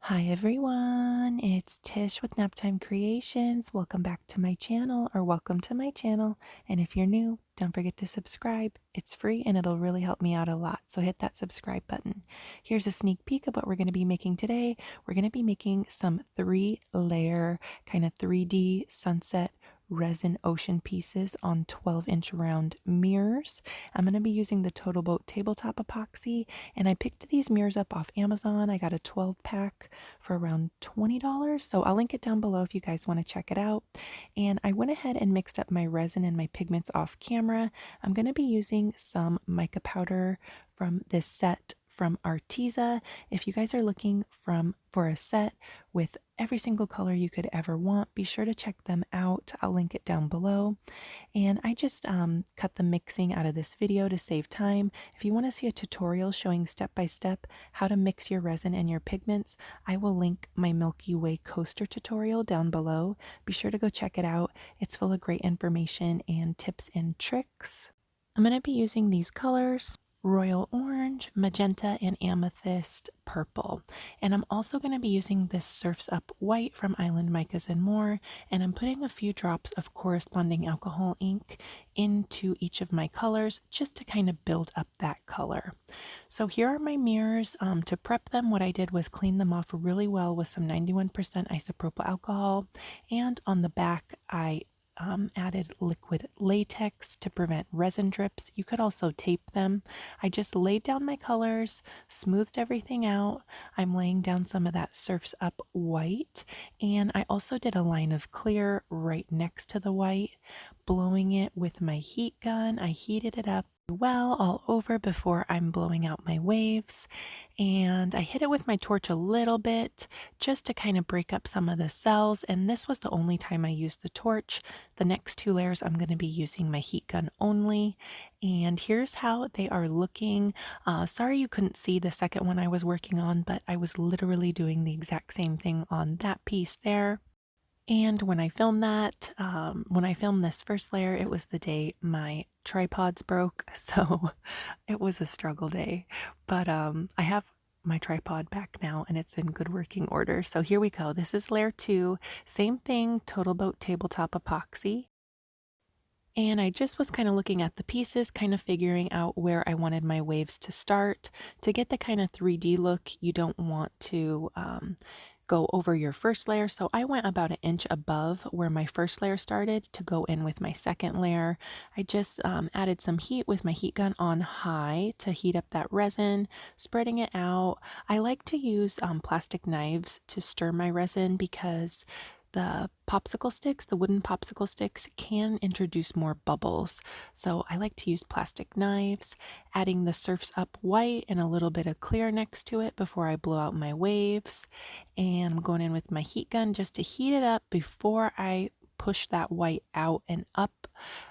Hi everyone, it's Tish with Naptime Creations. Welcome back to my channel, or welcome to my channel. And if you're new, don't forget to subscribe. It's free and it'll really help me out a lot. So hit that subscribe button. Here's a sneak peek of what we're going to be making today. We're going to be making some 3-layer kind of 3D sunset resin ocean pieces on 12-inch round mirrors. I'm going to be using the Total Boat tabletop epoxy, and I picked these mirrors up off Amazon. I got a 12 pack for around $20. So I'll link it down below if you guys want to check it out. And I went ahead and mixed up my resin and my pigments off camera. I'm going to be using some mica powder from this set from Arteza. If you guys are looking for a set with every single color you could ever want, be sure to check them out. I'll link it down below. And I just cut the mixing out of this video to save time. If you want to see a tutorial showing step by step how to mix your resin and your pigments, I will link my Milky Way coaster tutorial down below. Be sure to go check it out. It's full of great information and tips and tricks. I'm going to be using these colors: royal orange, magenta, and amethyst purple. And I'm also going to be using this Surf's Up white from Island Micas and More. And I'm putting a few drops of corresponding alcohol ink into each of my colors just to kind of build up that color. So here are my mirrors. To prep them, what I did was clean them off really well with some 91% isopropyl alcohol. And on the back, I added liquid latex to prevent resin drips. You could also tape them. I just laid down my colors, smoothed everything out. I'm laying down some of that Surf's Up white, and I also did a line of clear right next to the white, blowing it with my heat gun. I heated it up well all over before I'm blowing out my waves, and I hit it with my torch a little bit just to kind of break up some of the cells, and this was the only time I used the torch. The next 2 layers I'm going to be using my heat gun only, and here's how they are looking. Sorry you couldn't see the second one I was working on, but I was literally doing the exact same thing on that piece there. And when I filmed when I filmed this first layer, it was the day my tripods broke, so it was a struggle day. But I have my tripod back now and it's in good working order. So here we go. This is layer 2. Same thing, Total Boat tabletop epoxy. And I just was kind of looking at the pieces, kind of figuring out where I wanted my waves to start. To get the kind of 3D look, you don't want to go over your first layer. So I went about 1 inch above where my first layer started to go in with my second layer. I just added some heat with my heat gun on high to heat up that resin, spreading it out. I like to use plastic knives to stir my resin because the popsicle sticks, the wooden popsicle sticks, can introduce more bubbles. So I like to use plastic knives, adding the Surf's Up white and a little bit of clear next to it before I blow out my waves. And I'm going in with my heat gun just to heat it up before I push that white out and up.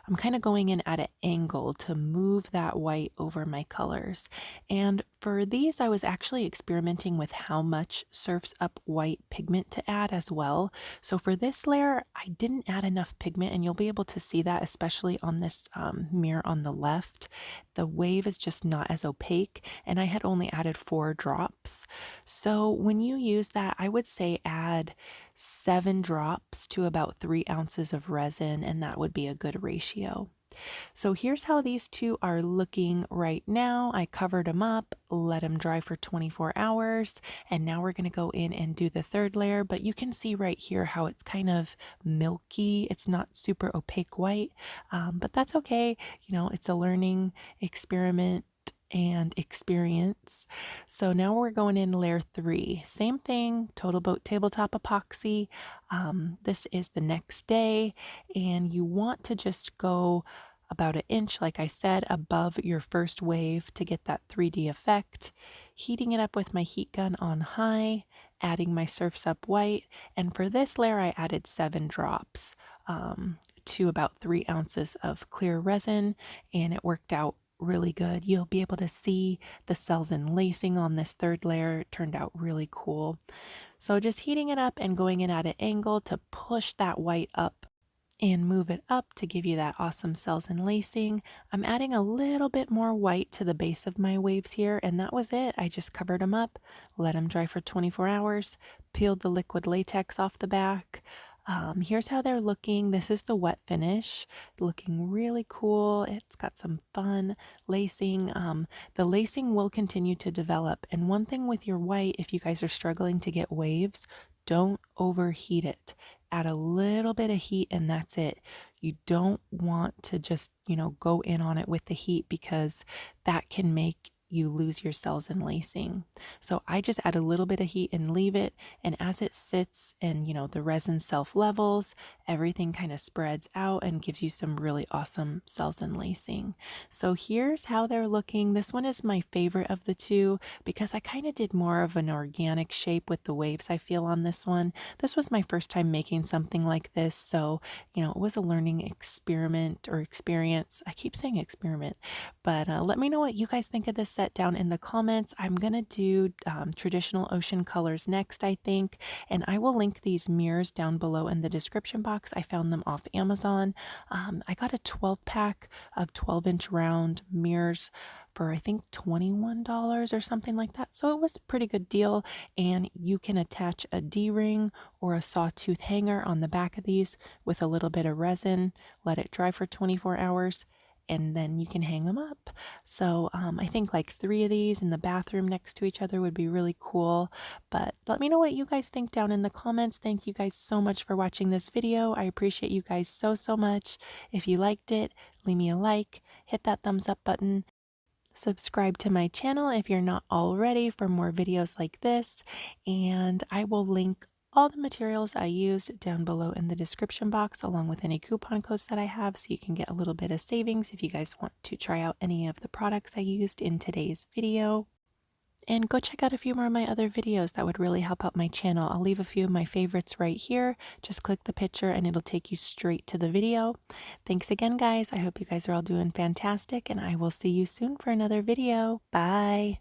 I'm kind of going in at an angle to move that white over my colors. And for these, I was actually experimenting with how much Surf's Up white pigment to add as well. So for this layer, I didn't add enough pigment, and you'll be able to see that especially on this mirror on the left. The wave is just not as opaque, and I had only added 4 drops. So when you use that, I would say add 7 drops to about 3 ounces of resin, and that would be a good ratio. So here's how these two are looking right now. I covered them up, let them dry for 24 hours, and now we're going to go in and do the third layer. But you can see right here how it's kind of milky. It's not super opaque white, but that's okay. You know, it's a learning experiment and experience. So now we're going in layer 3. Same thing, Total Boat tabletop epoxy. This is the next day, and you want to just go about 1 inch, like I said, above your first wave to get that 3D effect. Heating it up with my heat gun on high, adding my Surf's Up white, and for this layer I added 7 drops to about 3 ounces of clear resin, and it worked out really good. You'll be able to see the cells and lacing on this third layer. It turned out really cool. So just heating it up and going in at an angle to push that white up and move it up to give you that awesome cells and lacing. I'm adding a little bit more white to the base of my waves here, and that was it. I just covered them up, let them dry for 24 hours, peeled the liquid latex off the back. Here's how they're looking. This is the wet finish, looking really cool. It's got some fun lacing. The lacing will continue to develop. And one thing with your white, if you guys are struggling to get waves, don't overheat it. Add a little bit of heat and that's it. You don't want to just, go in on it with the heat because that can make you lose your cells and lacing. So I just add a little bit of heat and leave it. And as it sits and, the resin self levels, everything kind of spreads out and gives you some really awesome cells and lacing. So here's how they're looking. This one is my favorite of the two because I kind of did more of an organic shape with the waves I feel on this one. This was my first time making something like this, so it was a learning experiment or experience. I keep saying experiment, but let me know what you guys think of this set down in the comments. I'm gonna do traditional ocean colors next, I think, and I will link these mirrors down below in the description box. I found them off Amazon. I got a 12 pack of 12-inch round mirrors for I think $21 or something like that. So it was a pretty good deal, and you can attach a D-ring or a sawtooth hanger on the back of these with a little bit of resin, let it dry for 24 hours, and then you can hang them up. So I think like 3 of these in the bathroom next to each other would be really cool. But let me know what you guys think down in the comments. Thank you guys so much for watching this video. I appreciate you guys so, so much. If you liked it, leave me a like, hit that thumbs up button. Subscribe to my channel if you're not already for more videos like this, and I will link all the materials I used down below in the description box along with any coupon codes that I have so you can get a little bit of savings if you guys want to try out any of the products I used in today's video. And go check out a few more of my other videos that would really help out my channel. I'll leave a few of my favorites right here. Just click the picture and it'll take you straight to the video. Thanks again, guys. I hope you guys are all doing fantastic, and I will see you soon for another video. Bye.